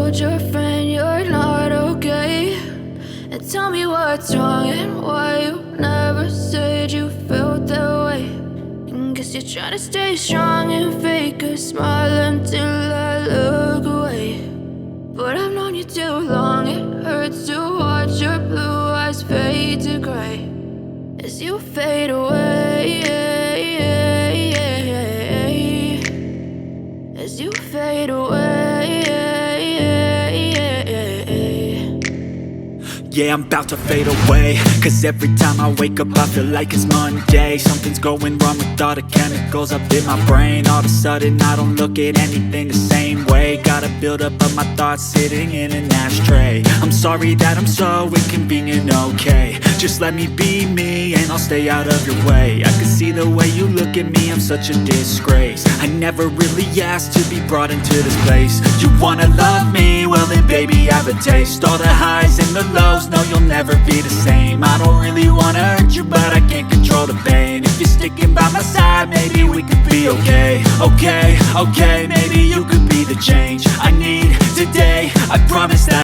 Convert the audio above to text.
told your friend you're not okay, and tell me what's wrong and why you never said you felt that way. And guess you're trying to stay strong and fake a smile until I look away. But I've known you too long, it hurts to watch your blue eyes fade to gray as you fade away, as you fade away. Yeah, I'm about to fade away, cause every time I wake up I feel like it's Monday. Something's going wrong with all the chemicals up in my brain. All of a sudden I don't look at anything the same way. Got a buildup of my thoughts sitting in an ashtray. I'm sorry that I'm so inconvenient, okay. Just let me be me and I'll stay out of your way. I can see the way you look at me, I'm such a disgrace. I never really asked to be brought into this place. You wanna love me? Well then baby, have a taste. All the highs and the lows, no, you'll never be the same. I don't really wanna hurt you, but I can't control the pain. If you're sticking by my side, maybe we could be okay. Okay, maybe you could be the change I need today. I promise that